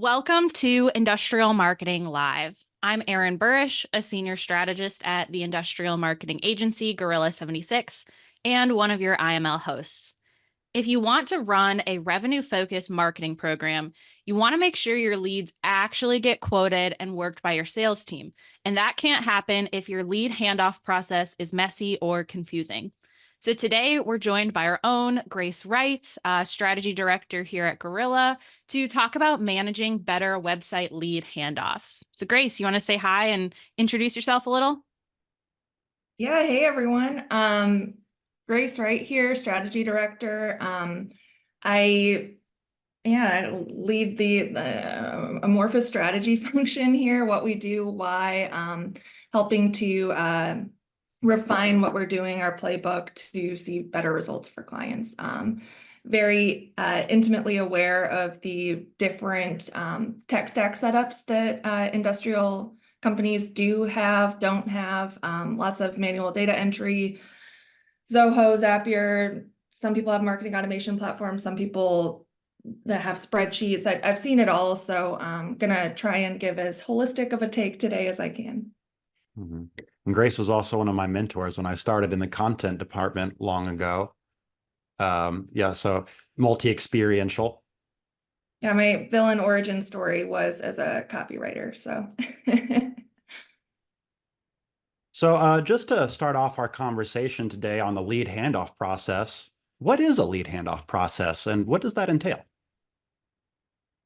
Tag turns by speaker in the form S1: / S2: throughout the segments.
S1: Welcome to Industrial Marketing Live. I'm Erin Burish, a senior strategist at the industrial marketing agency Gorilla 76 and one of your IML hosts. If you want to run a revenue-focused marketing program, you want to make sure your leads actually get quoted and worked by your sales team. And that can't happen if your lead handoff process is messy or confusing. So today we're joined by our own Grace Wright, strategy director here at Gorilla, to talk about managing better website lead handoffs. So Grace, you want to say hi and introduce yourself a little?
S2: Yeah, hey everyone. Grace Wright here, strategy director. I lead the amorphous strategy function here, what we do, why, helping to refine what we're doing, our playbook to see better results for clients. Very intimately aware of the different tech stack setups that industrial companies don't have, lots of manual data entry, Zoho, Zapier. Some people have marketing automation platforms, some people that have spreadsheets. I've seen it all, so I'm gonna try and give as holistic of a take today as I can.
S3: Mhm. And Grace was also one of my mentors when I started in the content department long ago. So multi-experiential.
S2: Yeah, my villain origin story was as a copywriter, so.
S3: So just to start off our conversation today on the lead handoff process, what is a lead handoff process and what does that entail?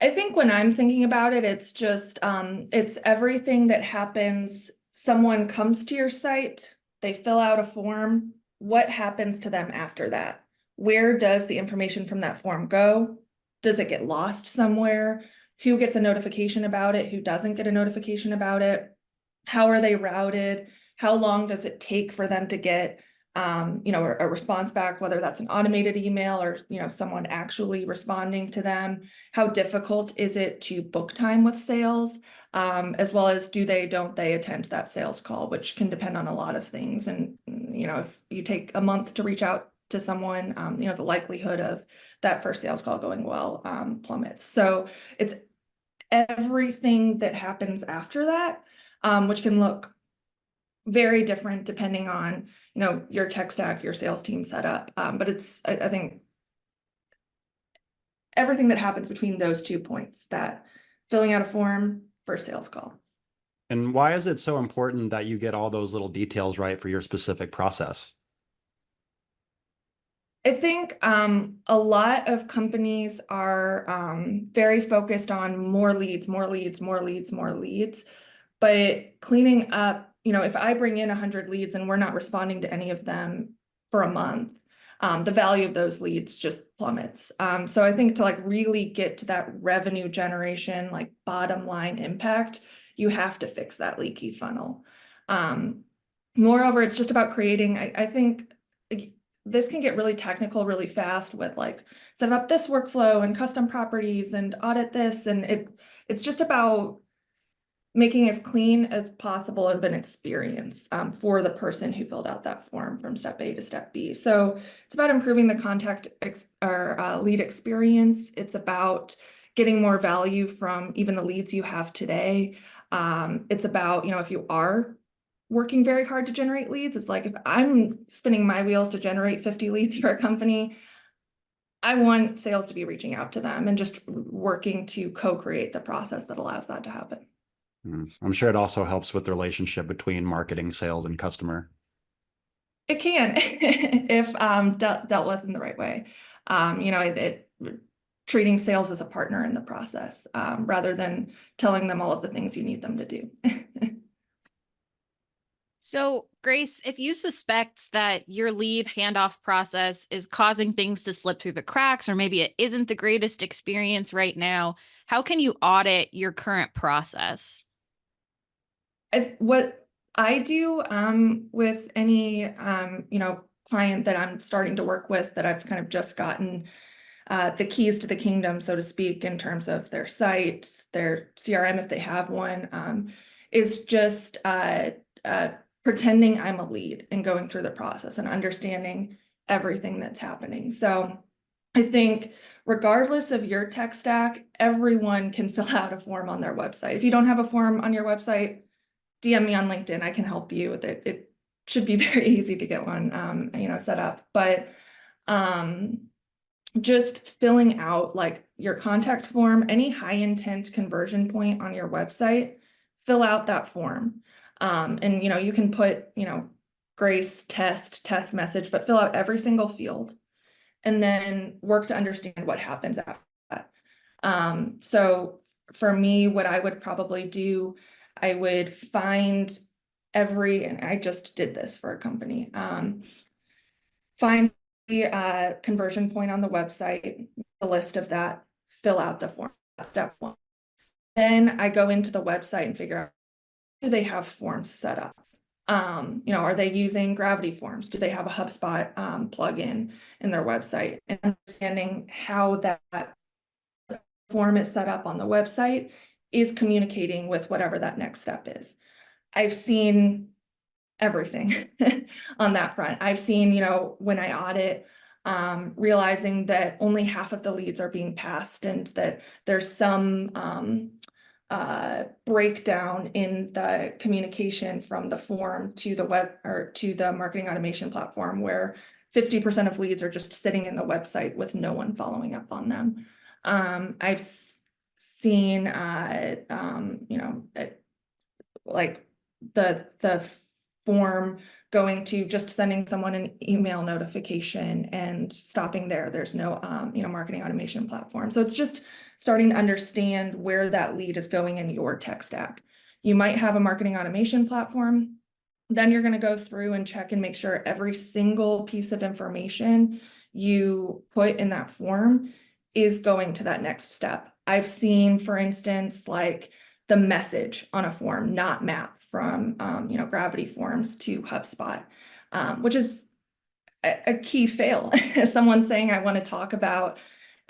S2: I think when I'm thinking about it, it's just, it's everything that happens. Someone comes to your site, they fill out a form. What happens to them after that? Where does the information from that form go? Does it get lost somewhere? Who gets a notification about it? Who doesn't get a notification about it? How are they routed? How long does it take for them to get a response back, whether that's an automated email or, someone actually responding to them? How difficult is it to book time with sales, as well as don't they attend that sales call, which can depend on a lot of things. And, if you take a month to reach out to someone, the likelihood of that first sales call going well plummets. So it's everything that happens after that, which can look very different depending on, your tech stack, your sales team setup. But I think everything that happens between those 2 points, that filling out a form, first sales call.
S3: And why is it so important that you get all those little details right for your specific process?
S2: I think a lot of companies are very focused on more leads, more leads, more leads, more leads. But cleaning up, if I bring in 100 leads and we're not responding to any of them for a month, the value of those leads just plummets. So I think to really get to that revenue generation, bottom line impact, you have to fix that leaky funnel. Moreover, it's just about creating, I think this can get really technical really fast with set up this workflow and custom properties and audit this. And it's just about making as clean as possible of an experience for the person who filled out that form from step A to step B. So it's about improving the lead experience. It's about getting more value from even the leads you have today. It's about, if you are working very hard to generate leads, it's like, if I'm spinning my wheels to generate 50 leads for a company, I want sales to be reaching out to them and just working to co-create the process that allows that to happen.
S3: I'm sure it also helps with the relationship between marketing, sales, and customer.
S2: It can, if dealt with in the right way. Treating sales as a partner in the process, rather than telling them all of the things you need them to do.
S1: So, Grace, if you suspect that your lead handoff process is causing things to slip through the cracks, or maybe it isn't the greatest experience right now, how can you audit your current process?
S2: What I do with any client that I'm starting to work with, that I've kind of just gotten the keys to the kingdom, so to speak, in terms of their site, their CRM, if they have one, is just pretending I'm a lead and going through the process and understanding everything that's happening. So I think regardless of your tech stack, everyone can fill out a form on their website. If you don't have a form on your website, DM me on LinkedIn. I can help you with it. It should be very easy to get one, set up. But just filling out like your contact form, any high intent conversion point on your website, fill out that form. And you can put, Grace test message, but fill out every single field and then work to understand what happens after that. So for me, what I would probably do, I would find and I just did this for a company, find the conversion point on the website, a list of that, fill out the form, step one. Then I go into the website and figure out, do they have forms set up? Are they using Gravity Forms? Do they have a HubSpot plugin in their website? And understanding how that form is set up on the website is communicating with whatever that next step is. I've seen everything on that front. I've seen, when I audit, realizing that only half of the leads are being passed and that there's some breakdown in the communication from the form to the web or to the marketing automation platform, where 50% of leads are just sitting in the website with no one following up on them. I've seen, like the form going to just sending someone an email notification and stopping there. There's no, marketing automation platform. So it's just starting to understand where that lead is going in your tech stack. You might have a marketing automation platform. Then you're going to go through and check and make sure every single piece of information you put in that form is going to that next step. I've seen, for instance, like the message on a form not map from, Gravity Forms to HubSpot, which is a key fail. Someone saying, I want to talk about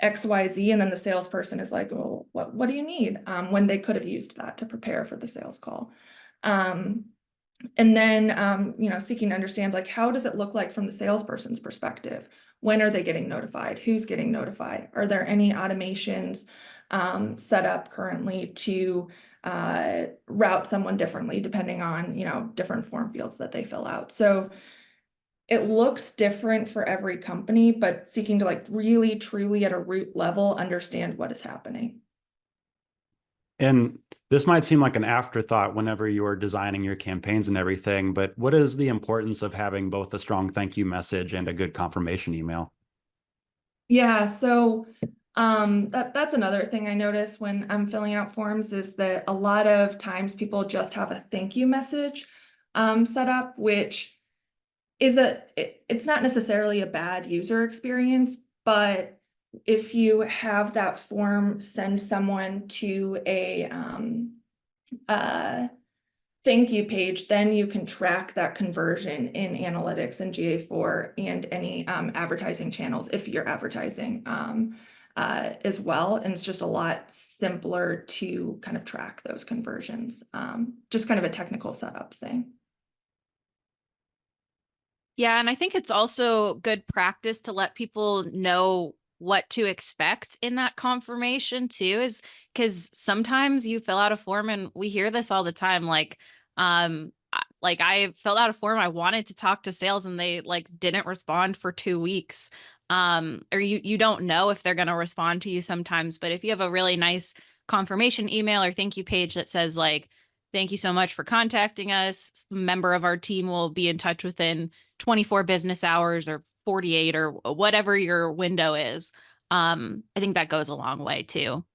S2: XYZ, and then the salesperson is like, well, what do you need? When they could have used that to prepare for the sales call. And then, seeking to understand, like, how does it look like from the salesperson's perspective? When are they getting notified? Who's getting notified? Are there any automations set up currently to route someone differently depending on, different form fields that they fill out? So it looks different for every company, but seeking to like really truly at a root level understand what is happening.
S3: And this might seem like an afterthought whenever you're designing your campaigns and everything, but what is the importance of having both a strong thank you message and a good confirmation email?
S2: Yeah, so that's another thing I notice when I'm filling out forms is that a lot of times people just have a thank you message set up, which is it's not necessarily a bad user experience, but if you have that form send someone to a thank you page, then you can track that conversion in analytics and GA4 and any advertising channels if you're advertising as well. And it's just a lot simpler to kind of track those conversions. Just kind of a technical setup thing.
S1: Yeah, and I think it's also good practice to let people know what to expect in that confirmation too, is because sometimes you fill out a form and we hear this all the time, like I filled out a form, I wanted to talk to sales and they like didn't respond for 2 weeks. Or you don't know if they're going to respond to you sometimes, but if you have a really nice confirmation email or thank you page that says like, thank you so much for contacting us, a member of our team will be in touch within 24 business hours or 48 or whatever your window is. I think that goes a long way too.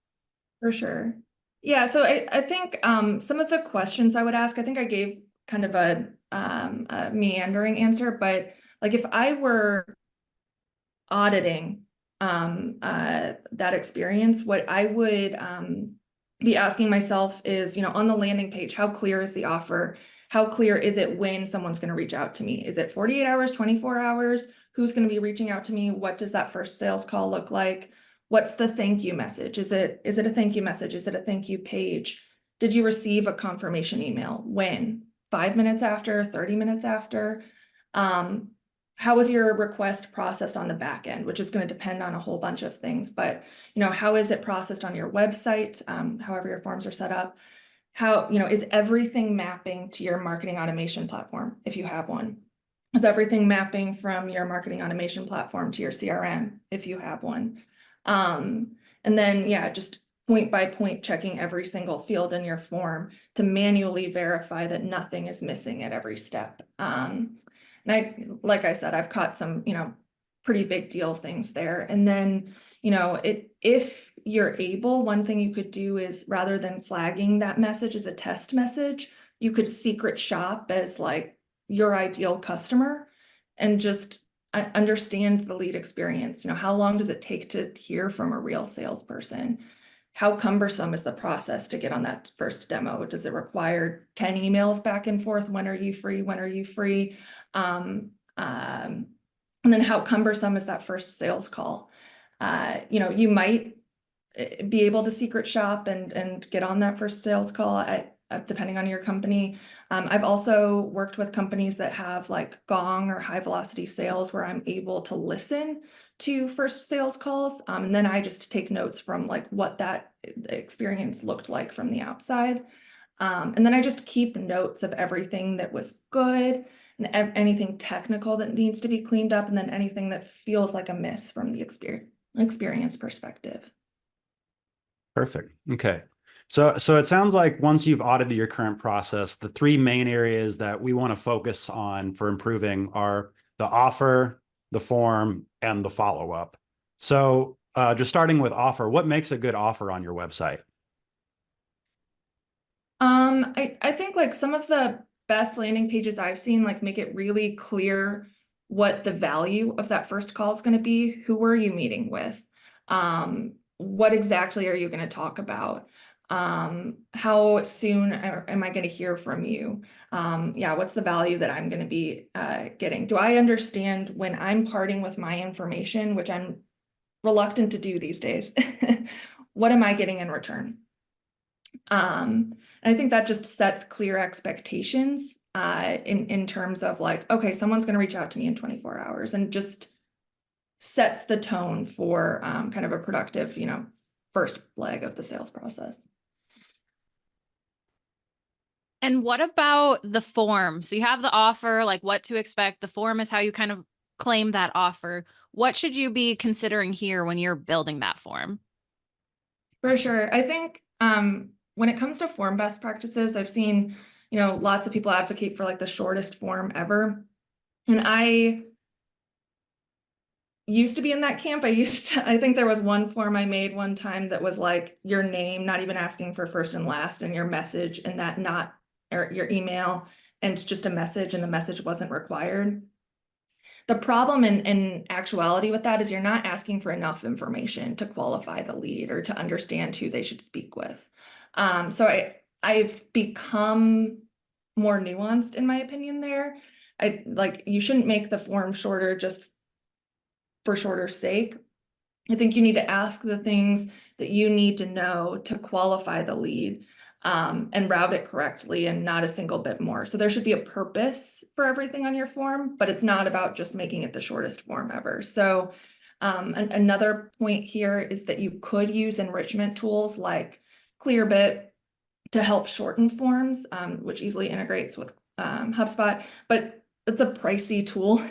S2: For sure. Yeah, so I think some of the questions I would ask, I think I gave kind of a meandering answer, but like if I were auditing that experience, what I would be asking myself is, on the landing page, how clear is the offer? How clear is it when someone's going to reach out to me? Is it 48 hours, 24 hours? Who's going to be reaching out to me? What does that first sales call look like? What's the thank you message? Is it a thank you message? Is it a thank you page? Did you receive a confirmation email? When? 5 minutes after, 30 minutes after? how was your request processed on the back end, which is going to depend on a whole bunch of things, but how is it processed on your website, however your forms are set up? How, is everything mapping to your marketing automation platform if you have one? Is everything mapping from your marketing automation platform to your CRM if you have one? And then, yeah, just point by point checking every single field in your form to manually verify that nothing is missing at every step. And like I said, I've caught some, pretty big deal things there. And then, if you're able, one thing you could do is, rather than flagging that message as a test message, you could secret shop as like your ideal customer and just understand the lead experience. How long does it take to hear from a real salesperson? How cumbersome is the process to get on that first demo? Does it require 10 emails back and forth? When are you free? When are you free? And then how cumbersome is that first sales call? You might be able to secret shop and get on that first sales call depending on your company. I've also worked with companies that have like Gong or high velocity sales where I'm able to listen to first sales calls. And then I just take notes from like what that experience looked like from the outside. And then I just keep notes of everything that was good and anything technical that needs to be cleaned up, and then anything that feels like a miss from the experience perspective.
S3: Perfect. Okay. So it sounds like once you've audited your current process, the three main areas that we want to focus on for improving are the offer, the form, and the follow-up. So just starting with offer, what makes a good offer on your website?
S2: I think like some of the best landing pages I've seen like make it really clear what the value of that first call is going to be. Who are you meeting with? What exactly are you going to talk about? How soon am I going to hear from you? Yeah, what's the value that I'm going to be getting? Do I understand when I'm parting with my information, which I'm reluctant to do these days? What am I getting in return? And I think that just sets clear expectations in terms of like, okay, someone's going to reach out to me in 24 hours, and just sets the tone for kind of a productive, first leg of the sales process.
S1: And what about the form? So you have the offer, like what to expect. The form is how you kind of claim that offer. What should you be considering here when you're building that form?
S2: For sure. I think when it comes to form best practices, I've seen, lots of people advocate for like the shortest form ever. And I used to be in that camp. I think there was one form I made one time that was like your name, not even asking for first and last, and your message, and that not, or your email, and just a message, and the message wasn't required. The problem in actuality with that is you're not asking for enough information to qualify the lead or to understand who they should speak with. So I've become more nuanced in my opinion there. You shouldn't make the form shorter just for shorter sake. I think you need to ask the things that you need to know to qualify the lead, and route it correctly, and not a single bit more. So there should be a purpose for everything on your form, but it's not about just making it the shortest form ever. So another point here is that you could use enrichment tools like Clearbit to help shorten forms, which easily integrates with HubSpot, but it's a pricey tool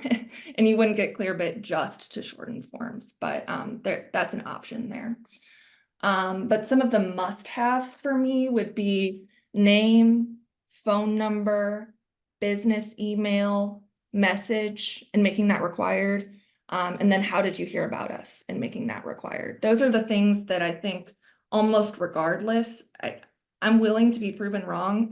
S2: and you wouldn't get Clearbit just to shorten forms, but that's an option there. But some of the must-haves for me would be name, phone number, business email, message, and making that required. And then how did you hear about us, and making that required. Those are the things that I think almost regardless, I'm willing to be proven wrong,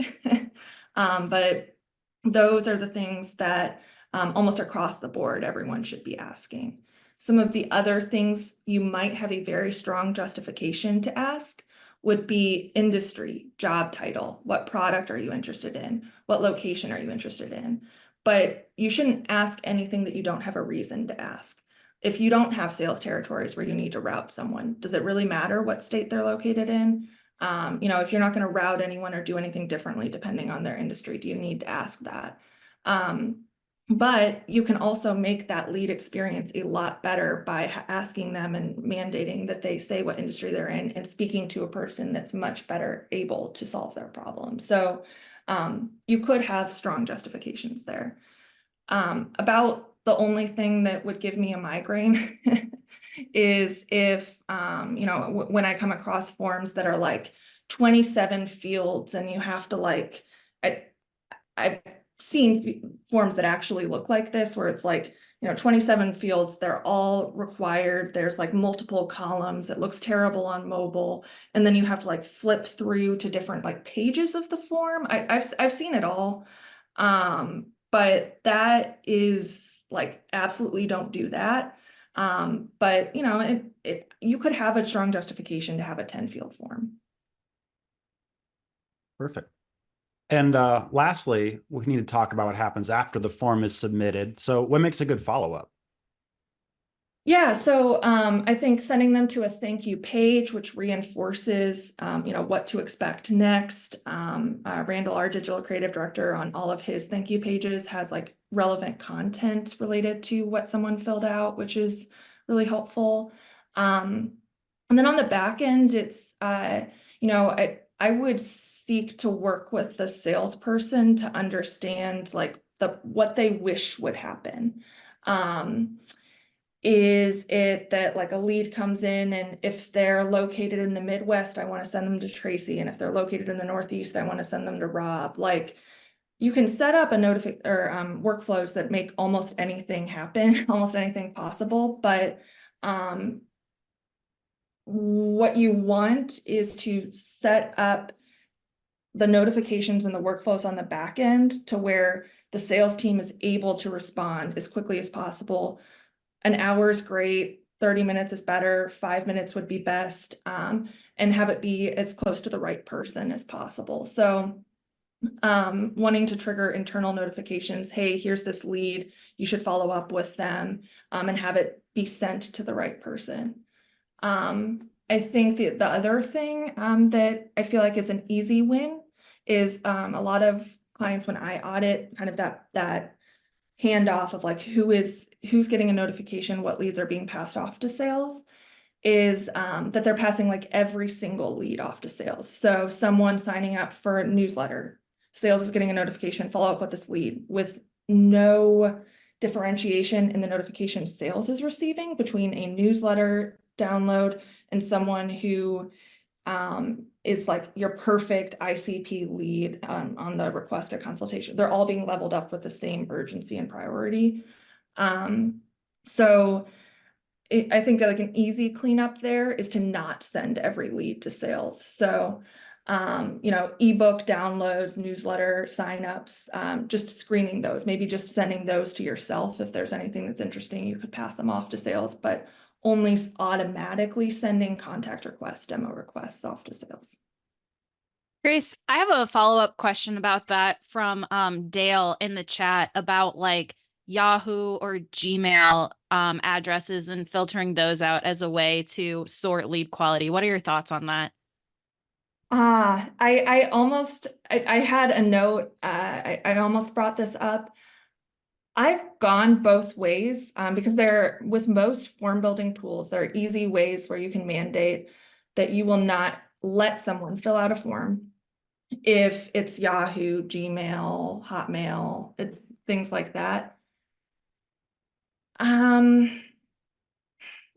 S2: but those are the things that almost across the board, everyone should be asking. Some of the other things you might have a very strong justification to ask would be industry, job title, what product are you interested in? What location are you interested in? But you shouldn't ask anything that you don't have a reason to ask. If you don't have sales territories where you need to route someone, does it really matter what state they're located in? If you're not going to route anyone or do anything differently depending on their industry, do you need to ask that? But you can also make that lead experience a lot better by asking them and mandating that they say what industry they're in and speaking to a person that's much better able to solve their problem. So you could have strong justifications there. About the only thing that would give me a migraine is if, when I come across forms that are like 27 fields and you have to like, I've seen forms that actually look like this, where it's like, 27 fields, they're all required. There's like multiple columns. It looks terrible on mobile. And then you have to like flip through to different like pages of the form. I've seen it all. But that is like, absolutely don't do that. But you could have a strong justification to have a 10 field form.
S3: Perfect. And lastly, we need to talk about what happens after the form is submitted. So what makes a good follow-up?
S2: Yeah, so I think sending them to a thank you page, which reinforces, what to expect next. Randall, our digital creative director, on all of his thank you pages has like relevant content related to what someone filled out, which is really helpful. And then on the back end, it's, I would seek to work with the salesperson to understand like what they wish would happen. Is it that like a lead comes in, and if they're located in the Midwest, I want to send them to Tracy, and if they're located in the Northeast, I want to send them to Rob. Like, you can set up a workflows that make almost anything happen, almost anything possible, but what you want is to set up the notifications and the workflows on the back end to where the sales team is able to respond as quickly as possible. An hour is great, 30 minutes is better, 5 minutes would be best, and have it be as close to the right person as possible. So wanting to trigger internal notifications, hey, here's this lead, you should follow up with them, and have it be sent to the right person. I think the other thing that I feel like is an easy win is a lot of clients, when I audit kind of that handoff of like who's getting a notification, what leads are being passed off to sales, is that they're passing like every single lead off to sales. So someone signing up for a newsletter, sales is getting a notification, follow up with this lead, with no differentiation in the notification sales is receiving between a newsletter download and someone who is like your perfect ICP lead on the request a consultation. They're all being leveled up with the same urgency and priority. So I think like an easy cleanup there is to not send every lead to sales. So, ebook downloads, newsletter signups, just screening those, maybe just sending those to yourself. If there's anything that's interesting, you could pass them off to sales, but only automatically sending contact requests, demo requests off to sales.
S1: Grace, I have a follow-up question about that from Dale in the chat about like Yahoo or Gmail addresses and filtering those out as a way to sort lead quality. What are your thoughts on that?
S2: I had a note, I almost brought this up. I've gone both ways because with most form building tools, there are easy ways where you can mandate that you will not let someone fill out a form if it's Yahoo, Gmail, Hotmail, things like that.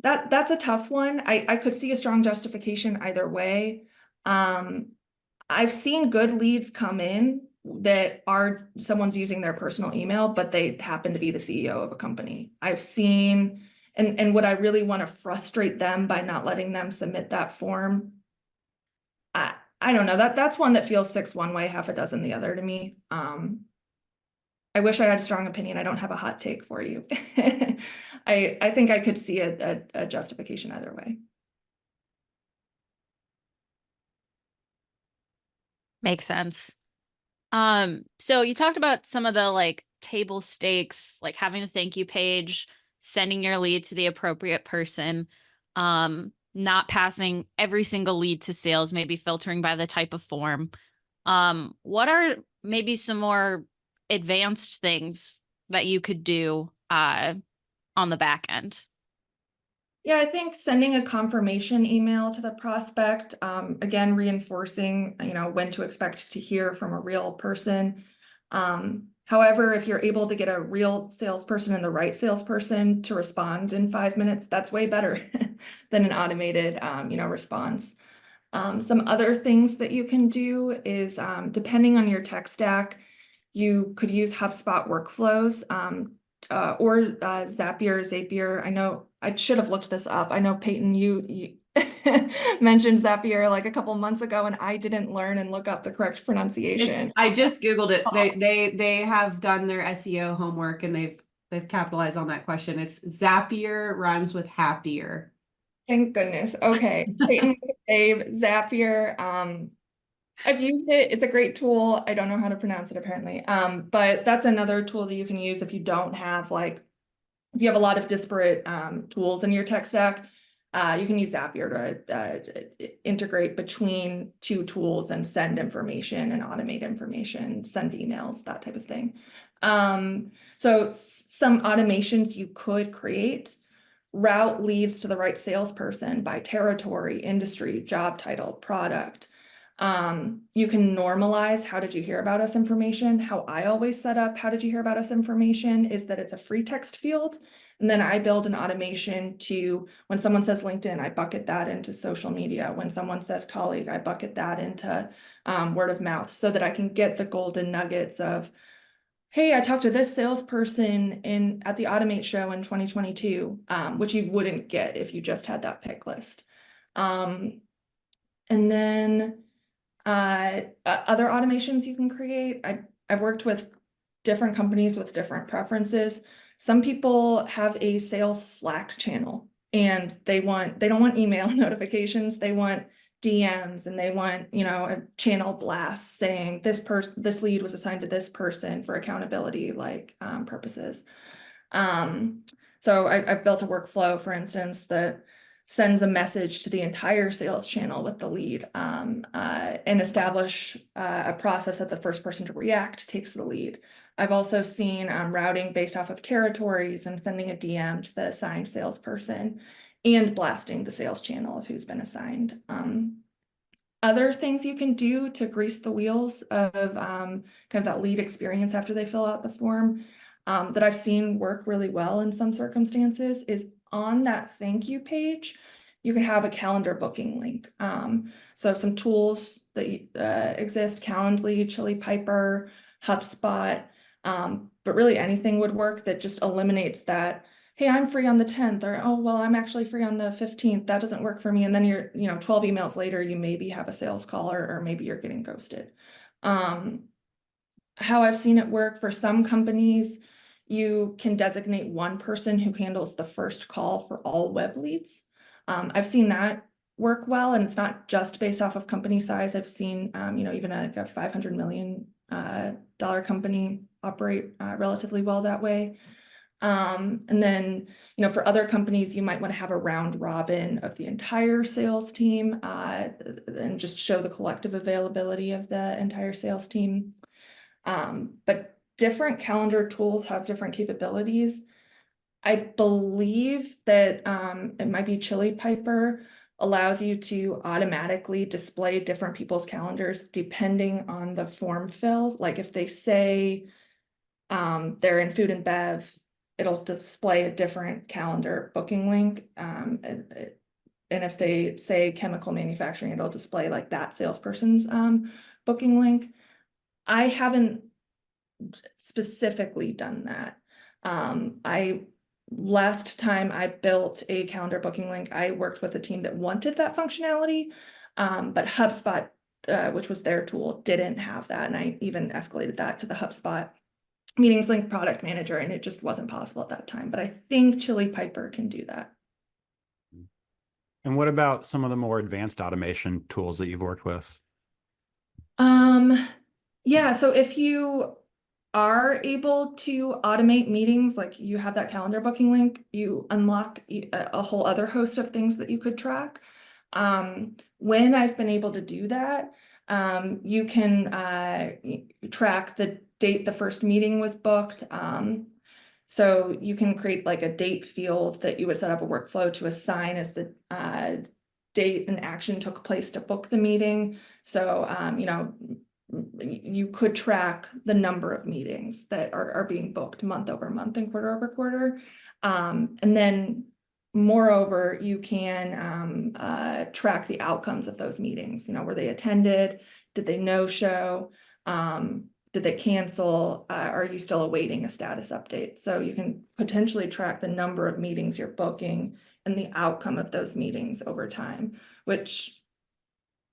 S2: That's a tough one. I could see a strong justification either way. I've seen good leads come in that are someone's using their personal email, but they happen to be the CEO of a company. I've seen, and would I really want to frustrate them by not letting them submit that form? I don't know. That's one that feels six one way, half a dozen the other to me. I wish I had a strong opinion. I don't have a hot take for you. I think I could see a justification either way.
S1: Makes sense. So you talked about some of the like table stakes, like having a thank you page, sending your lead to the appropriate person, not passing every single lead to sales, maybe filtering by the type of form. What are maybe some more advanced things that you could do on the back end?
S2: Yeah, I think sending a confirmation email to the prospect, again, reinforcing, when to expect to hear from a real person. However, if you're able to get a real salesperson and the right salesperson to respond in 5 minutes, that's way better than an automated, response. Some other things that you can do is, depending on your tech stack, you could use HubSpot workflows, or Zapier. I know I should have looked this up. I know Peyton, you mentioned Zapier like a couple months ago, and I didn't learn and look up the correct pronunciation.
S4: I just Googled it. They have done their SEO homework and they've capitalized on that question. It's Zapier rhymes with happier.
S2: Thank goodness. Okay. Peyton save Zapier. I've used it. It's a great tool. I don't know how to pronounce it apparently. But that's another tool that you can use if you don't have if you have a lot of disparate tools in your tech stack. You can use Zapier to integrate between two tools and send information and automate information, send emails, that type of thing. So some automations you could create: route leads to the right salesperson by territory, industry, job title, product. You can normalize how did you hear about us information. How I always set up how did you hear about us information is that it's a free text field. And then I build an automation to, when someone says LinkedIn, I bucket that into social media. When someone says colleague, I bucket that into word of mouth, so that I can get the golden nuggets of, hey, I talked to this salesperson at the Automate show in 2022, which you wouldn't get if you just had that pick list. And then other automations you can create. I've worked with different companies with different preferences. Some people have a sales Slack channel and they don't want email notifications. They want DMs, and they want, a channel blast saying this lead was assigned to this person for accountability purposes. So I've built a workflow, for instance, that sends a message to the entire sales channel with the lead, and establish a process that the first person to react takes the lead. I've also seen routing based off of territories and sending a DM to the assigned salesperson and blasting the sales channel of who's been assigned. Other things you can do to grease the wheels of kind of that lead experience after they fill out the form, that I've seen work really well in some circumstances, is on that thank you page, you can have a calendar booking link. So some tools that exist: Calendly, Chili Piper, HubSpot, but really anything would work that just eliminates that, hey, I'm free on the 10th, or, oh, well, I'm actually free on the 15th. That doesn't work for me. And then you're, 12 emails later, you maybe have a sales call, or maybe you're getting ghosted. How I've seen it work for some companies, you can designate one person who handles the first call for all web leads. I've seen that work well, and it's not just based off of company size. I've seen, even a $500 million company operate relatively well that way. And then, for other companies, you might want to have a round robin of the entire sales team, and just show the collective availability of the entire sales team. But different calendar tools have different capabilities. I believe that it might be Chili Piper allows you to automatically display different people's calendars depending on the form fill. Like if they say they're in food and bev, it'll display a different calendar booking link. And if they say chemical manufacturing, it'll display like that salesperson's booking link. I haven't specifically done that. Last time I built a calendar booking link, I worked with a team that wanted that functionality, but HubSpot, which was their tool, didn't have that. And I even escalated that to the HubSpot meetings link product manager, and it just wasn't possible at that time. But I think Chili Piper can do that.
S3: And what about some of the more advanced automation tools that you've worked with?
S2: Yeah, so if you are able to automate meetings, like you have that calendar booking link, you unlock a whole other host of things that you could track. When I've been able to do that, you can track the date the first meeting was booked. So you can create like a date field that you would set up a workflow to assign as the date and action took place to book the meeting. So, you know, you could track the number of meetings that are being booked month over month and quarter over quarter. And then moreover, you can track the outcomes of those meetings. You know, were they attended? Did they no-show? Did they cancel? Are you still awaiting a status update? So you can potentially track the number of meetings you're booking and the outcome of those meetings over time, which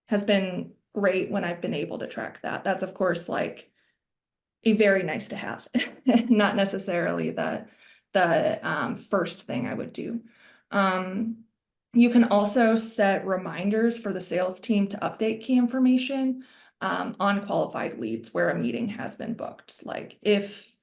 S2: has been great when I've been able to track that. That's of course like a very nice to have, not necessarily the first thing I would do. You can also set reminders for the sales team to update key information on qualified leads where a meeting has been booked. Like if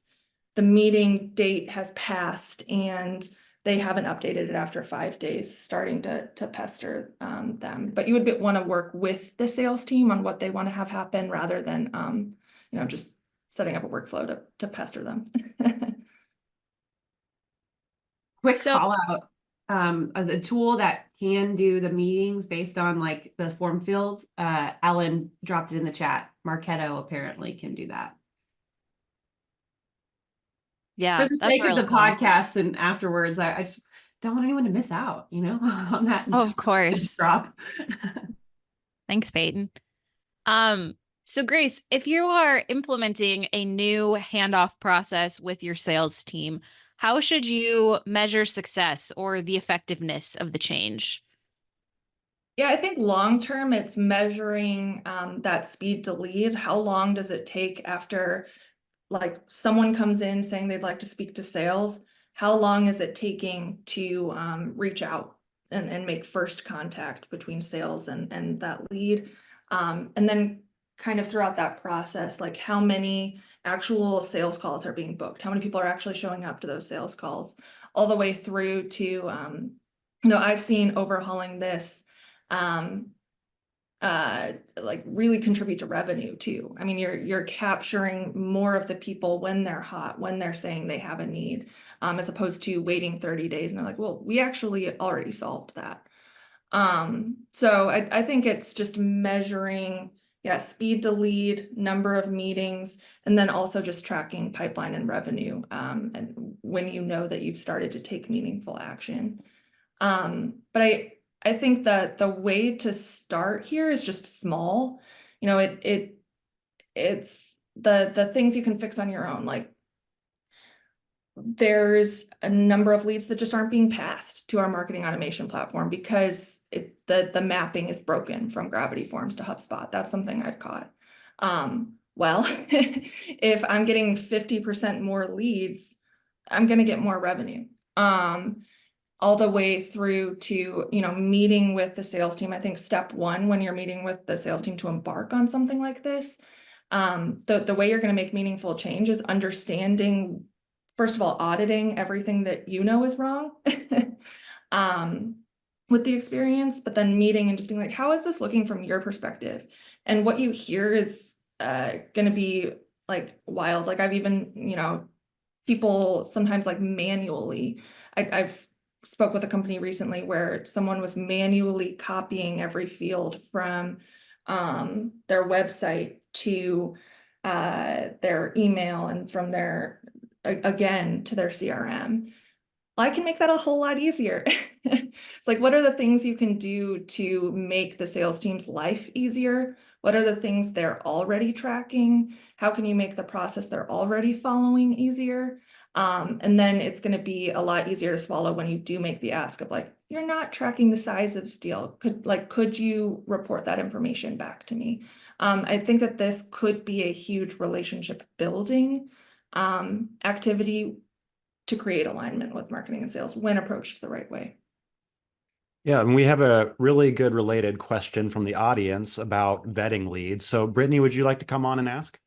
S2: the meeting date has passed and they haven't updated it after 5 days, starting to pester them. But you would want to work with the sales team on what they want to have happen rather than you know, just setting up a workflow to pester them.
S4: Quick
S1: So-
S4: call out, the tool that can do the meetings based on like the form fields, Ellen dropped it in the chat. Marketo apparently can do that.
S1: Yeah,
S4: For the
S1: that's
S4: sake of
S1: really
S4: the
S1: cool.
S4: podcast and afterwards, I just don't want anyone to miss out, you know, on that.
S1: Oh, of course.
S4: Drop.
S1: Thanks, Peyton. So Grace, if you are implementing a new handoff process with your sales team, how should you measure success or the effectiveness of the change?
S2: Yeah, I think long term, it's measuring that speed to lead. How long does it take after like someone comes in saying they'd like to speak to sales? How long is it taking to reach out and make first contact between sales and that lead? And then kind of throughout that process, like how many actual sales calls are being booked? How many people are actually showing up to those sales calls? All the way through to, you know, I've seen overhauling this like really contribute to revenue too. I mean, you're capturing more of the people when they're hot, when they're saying they have a need, as opposed to waiting 30 days and they're like, well, we actually already solved that. So I think it's just measuring, yeah, speed to lead, number of meetings, and then also just tracking pipeline and revenue, and when you know that you've started to take meaningful action. But I think that the way to start here is just small. You know, it's the things you can fix on your own. Like there's a number of leads that just aren't being passed to our marketing automation platform because the mapping is broken from Gravity Forms to HubSpot. That's something I've caught. Well, if I'm getting 50% more leads, I'm going to get more revenue. All the way through to, you know, meeting with the sales team. I think step one, when you're meeting with the sales team to embark on something like this, the way you're going to make meaningful change is understanding, first of all, auditing everything that you know is wrong with the experience, but then meeting and just being like, how is this looking from your perspective? And what you hear is going to be like wild. Like I've even, you know, people sometimes like manually, I've spoke with a company recently where someone was manually copying every field from their website to their email and from their, again, to their CRM. I can make that a whole lot easier. It's like, what are the things you can do to make the sales team's life easier? What are the things they're already tracking? How can you make the process they're already following easier? And then it's going to be a lot easier to swallow when you do make the ask of like, you're not tracking the size of deal. Could you report that information back to me? I think that this could be a huge relationship building activity to create alignment with marketing and sales when approached the right way.
S3: Yeah, and we have a really good related question from the audience about vetting leads. So Brittany, would you like to come on and ask?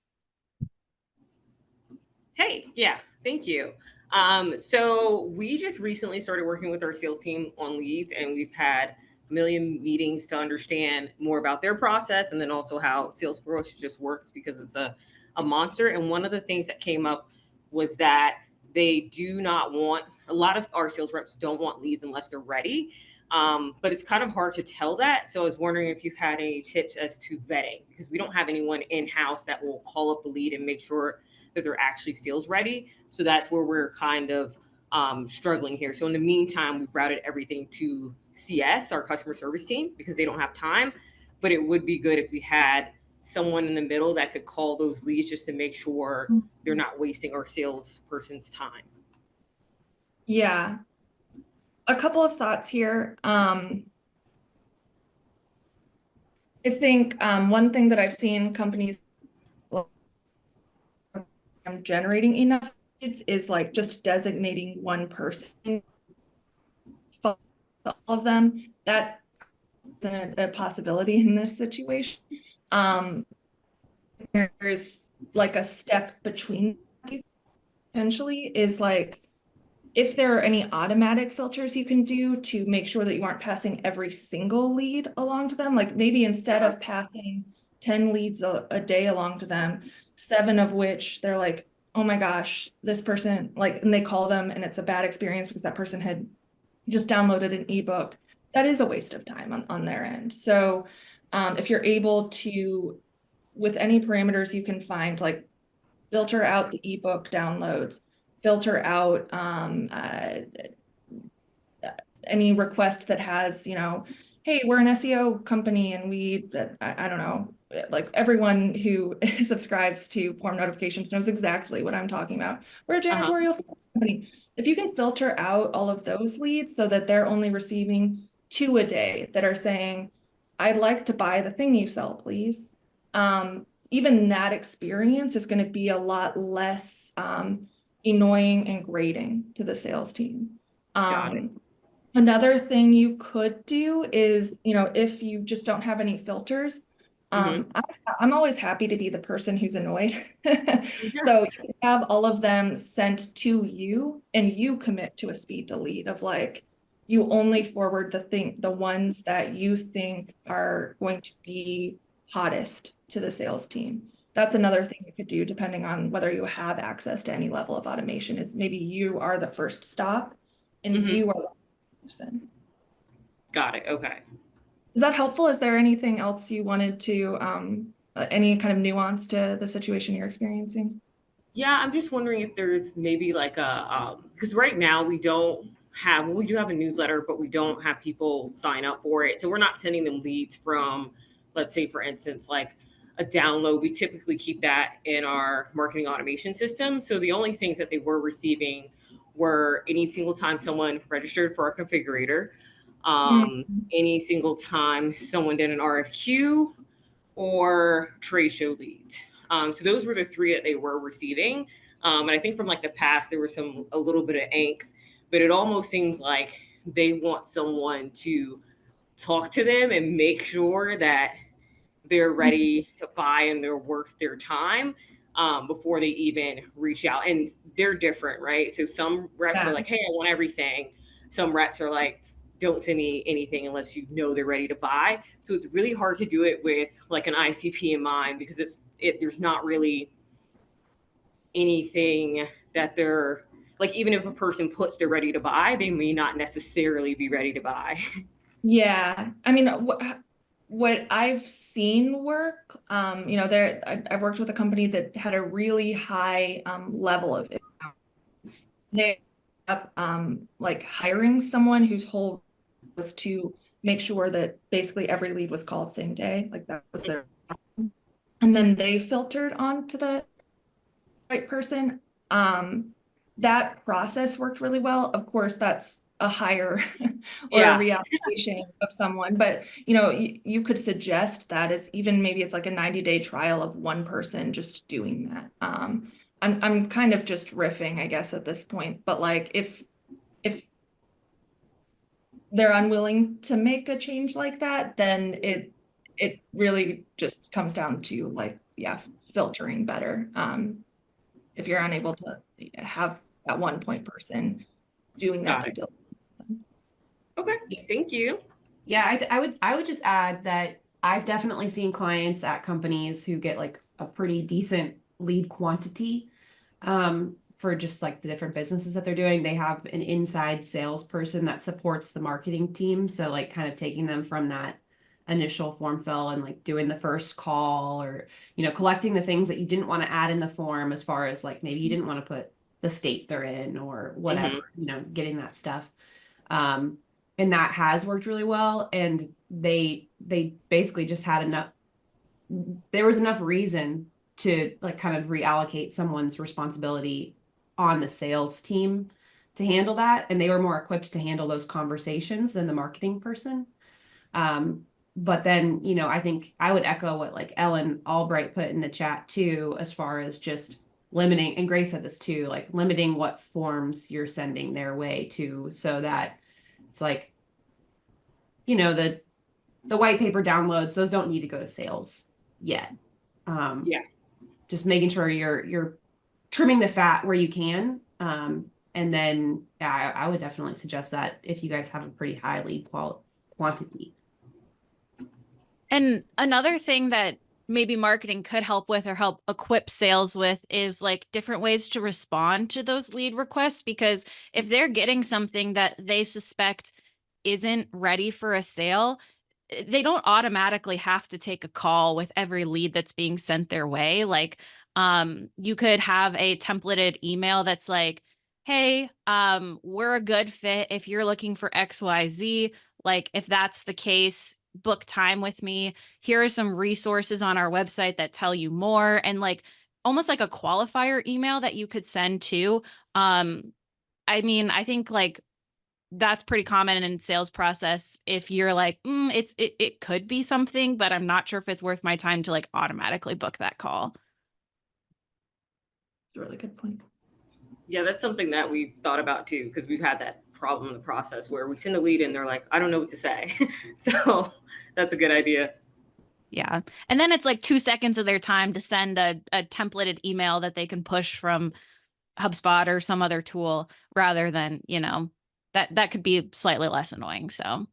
S5: Hey, yeah, thank you. So we just recently started working with our sales team on leads, and we've had a million meetings to understand more about their process and then also how Salesforce just works because it's a monster. And one of the things that came up was that they do not want, a lot of our sales reps don't want leads unless they're ready. But it's kind of hard to tell that. So I was wondering if you had any tips as to vetting, because we don't have anyone in-house that will call up the lead and make sure that they're actually sales ready. So that's where we're kind of struggling here. So in the meantime, we've routed everything to CS, our customer service team, because they don't have time. But it would be good if we had someone in the middle that could call those leads just to make sure they're not wasting our salesperson's time.
S2: Yeah. A couple of thoughts here. I think one thing that I've seen companies generating enough leads is like just designating one person for all of them. That isn't a possibility in this situation. There's like a step between potentially is like, if there are any automatic filters you can do to make sure that you aren't passing every single lead along to them, like maybe instead of passing 10 leads a day along to them, 7 of which they're like, oh my gosh, this person, like, and they call them and it's a bad experience because that person had just downloaded an ebook. That is a waste of time on their end. So if you're able to, with any parameters you can find, like filter out the ebook downloads, filter out any request that has, you know, hey, we're an SEO company and we, I don't know, like everyone who subscribes to form notifications knows exactly what I'm talking about. We're a janitorial service company. If you can filter out all of those leads so that they're only receiving 2 a day that are saying, I'd like to buy the thing you sell, please. Even that experience is going to be a lot less annoying and grating to the sales team.
S5: Got it.
S2: Another thing you could do is, you know, if you just don't have any filters, I'm always happy to be the person who's annoyed. So you can have all of them sent to you and you commit to a speed delete of like, you only forward the ones that you think are going to be hottest to the sales team. That's another thing you could do depending on whether you have access to any level of automation, is maybe you are the first stop and you are the person.
S5: Got it. Okay.
S2: Is that helpful? Is there anything else you wanted to, any kind of nuance to the situation you're experiencing?
S5: Yeah, I'm just wondering if there's maybe like a, because right now we do have a newsletter, but we don't have people sign up for it. So we're not sending them leads from, let's say, for instance, like a download. We typically keep that in our marketing automation system. So the only things that they were receiving were any single time someone registered for our configurator, any single time someone did an RFQ or trade show leads. So those were the 3 that they were receiving. And I think from like the past, there was a little bit of angst, but it almost seems like they want someone to talk to them and make sure that they're ready to buy and they're worth their time before they even reach out. And they're different, right? So some reps are like, hey, I want everything. Some reps are like, don't send me anything unless you know they're ready to buy. So it's really hard to do it with like an ICP in mind, because there's not really anything that they're like, even if a person puts they're ready to buy, they may not necessarily be ready to buy.
S2: Yeah. I mean, what I've seen work, you know, I've worked with a company that had a really high level of it. They up like hiring someone whose whole was to make sure that basically every lead was called same day, like that was their, and then they filtered on to the right person. That process worked really well. Of course, that's a hire or a reallocation of someone, but you know, you could suggest that as even maybe it's like a 90-day trial of one person just doing that. I'm kind of just riffing, I guess, at this point, but like if they're unwilling to make a change like that, then it really just comes down to like, yeah, filtering better. If you're unable to have that one point person doing that due diligence.
S5: Okay, thank you.
S4: Yeah, I would just add that I've definitely seen clients at companies who get like a pretty decent lead quantity for just like the different businesses that they're doing, they have an inside salesperson that supports the marketing team. So like kind of taking them from that initial form fill and like doing the first call, or, you know, collecting the things that you didn't want to add in the form, as far as like maybe you didn't want to put the state they're in or whatever, you know, getting that stuff. And that has worked really well. And they basically just had enough, there was enough reason to like kind of reallocate someone's responsibility on the sales team to handle that. And they were more equipped to handle those conversations than the marketing person. But then, you know, I think I would echo what like Ellen Albright put in the chat too, as far as just limiting, and Grace said this too, like limiting what forms you're sending their way to, so that it's like, you know, the white paper downloads, those don't need to go to sales yet.
S5: Yeah.
S4: Just making sure you're trimming the fat where you can. And then I would definitely suggest that if you guys have a pretty high lead quantity.
S1: And another thing that maybe marketing could help with or help equip sales with is like different ways to respond to those lead requests, because if they're getting something that they suspect isn't ready for a sale, they don't automatically have to take a call with every lead that's being sent their way. Like, you could have a templated email that's like, hey, we're a good fit if you're looking for XYZ. Like, if that's the case, book time with me. Here are some resources on our website that tell you more. And like almost like a qualifier email that you could send to. I mean, I think like that's pretty common in sales process. If you're like, it could be something, but I'm not sure if it's worth my time to like automatically book that call.
S2: It's a really good point.
S5: Yeah, that's something that we've thought about too, because we've had that problem in the process where we send a lead and they're like, I don't know what to say. So that's a good idea.
S1: Yeah. And then it's like 2 seconds of their time to send a templated email that they can push from HubSpot or some other tool, rather than, you know, that could be slightly less annoying. So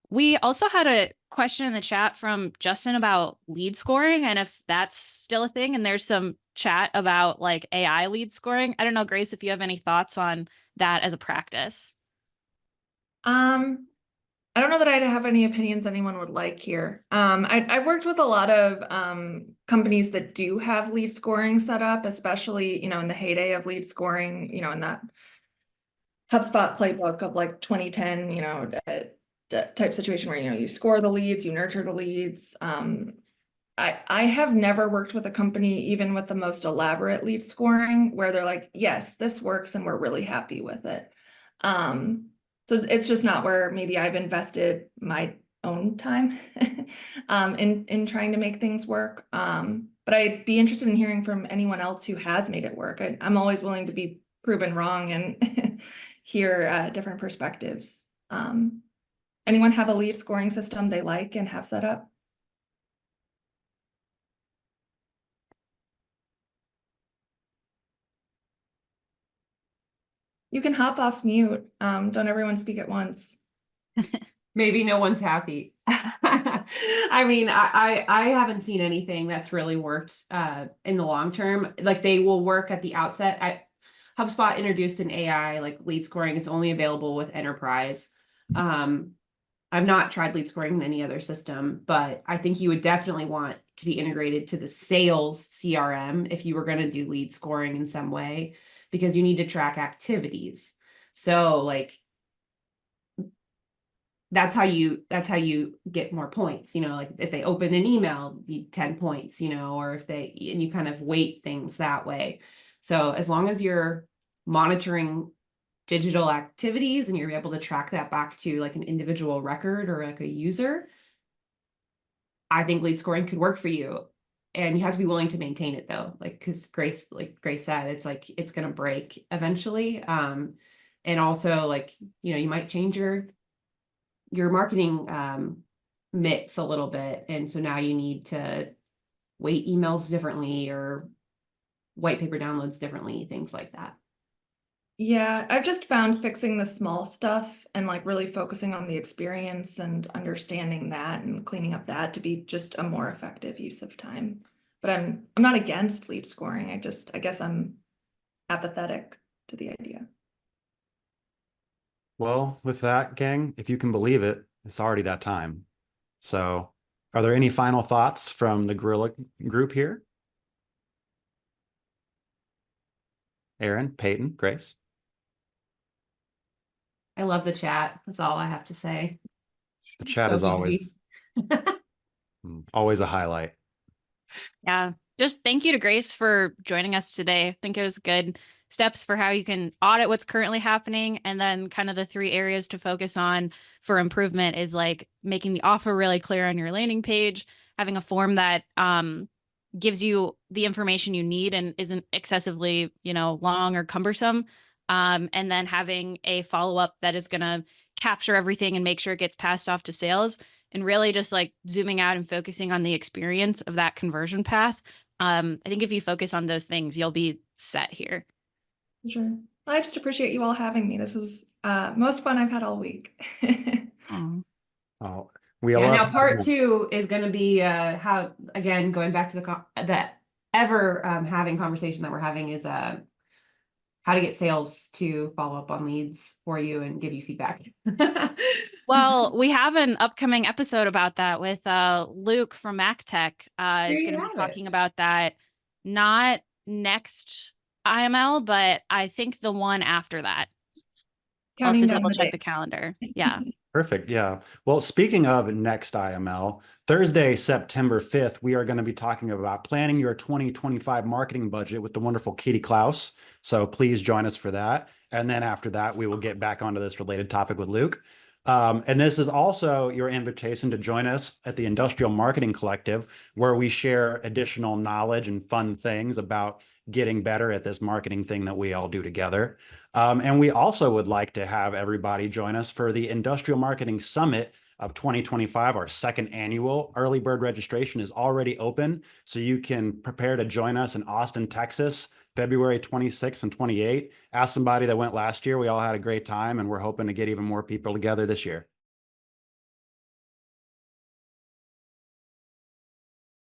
S1: we also had a question in the chat from Justin about lead scoring and if that's still a thing. And there's some chat about like AI lead scoring. I don't know, Grace, if you have any thoughts on that as a practice.
S2: I don't know that I'd have any opinions anyone would like here. I've worked with a lot of companies that do have lead scoring set up, especially, you know, in the heyday of lead scoring, you know, in that HubSpot playbook of like 2010, you know, type situation where, you know, you score the leads, you nurture the leads. I have never worked with a company, even with the most elaborate lead scoring, where they're like, yes, this works and we're really happy with it. So it's just not where maybe I've invested my own time in trying to make things work. But I'd be interested in hearing from anyone else who has made it work. I'm always willing to be proven wrong and hear different perspectives. Anyone have a lead scoring system they like and have set up? You can hop off mute. Don't everyone speak at once.
S4: Maybe no one's happy. I mean, I haven't seen anything that's really worked in the long term. Like they will work at the outset. HubSpot introduced an AI like lead scoring. It's only available with enterprise. I've not tried lead scoring in any other system, but I think you would definitely want to be integrated to the sales CRM if you were going to do lead scoring in some way, because you need to track activities. So like that's how you get more points, you know, like if they open an email, you 10 points, you know, or if they, and you kind of weight things that way. So as long as you're monitoring digital activities and you're able to track that back to like an individual record or like a user, I think lead scoring could work for you. And you have to be willing to maintain it though, like because Grace said, it's like it's gonna break eventually. And also like, you know, you might change your marketing mix a little bit, and so now you need to weight emails differently or white paper downloads differently, things like that.
S2: Yeah, I've just found fixing the small stuff and like really focusing on the experience and understanding that and cleaning up that to be just a more effective use of time. but I'm not against lead scoring. I guess I'm apathetic to the idea.
S3: Well, with that, gang, if you can believe it, it's already that time. So are there any final thoughts from the Gorilla group here? Aaron, Peyton, Grace?
S4: I love the chat. That's all I have to say.
S3: The chat
S4: So
S3: is always a highlight.
S1: Yeah. Just thank you to Grace for joining us today. I think it was good steps for how you can audit what's currently happening. And then kind of the 3 areas to focus on for improvement is like making the offer really clear on your landing page, having a form that gives you the information you need and isn't excessively, long or cumbersome. And then having a follow-up that is going to capture everything and make sure it gets passed off to sales, and really just like zooming out and focusing on the experience of that conversion path. I think if you focus on those things, you'll be set here.
S2: Sure. I just appreciate you all having me. This was most fun I've had all week.
S3: Oh, we
S4: Yeah,
S3: love
S4: now part 2 is going to be how, again, going back to the having conversation that we're having is how to get sales to follow up on leads for you and give you feedback.
S1: Well, we have an upcoming episode about that with Luke from MacTech is going to be talking about that, not next IML, but I think the one after that. I'll have to double check the calendar. Yeah.
S3: Perfect. Yeah. Well, speaking of next IML, Thursday, September 5th, we are going to be talking about planning your 2025 marketing budget with the wonderful Katie Klaus. So please join us for that. And then after that, we will get back onto this related topic with Luke. And this is also your invitation to join us at the Industrial Marketing Collective, where we share additional knowledge and fun things about getting better at this marketing thing that we all do together. And we also would like to have everybody join us for the Industrial Marketing Summit of 2025, our 2nd annual. Early bird registration is already open, so you can prepare to join us in Austin, Texas, February 26th and 28th. Ask somebody that went last year. We all had a great time, and we're hoping to get even more people together this year.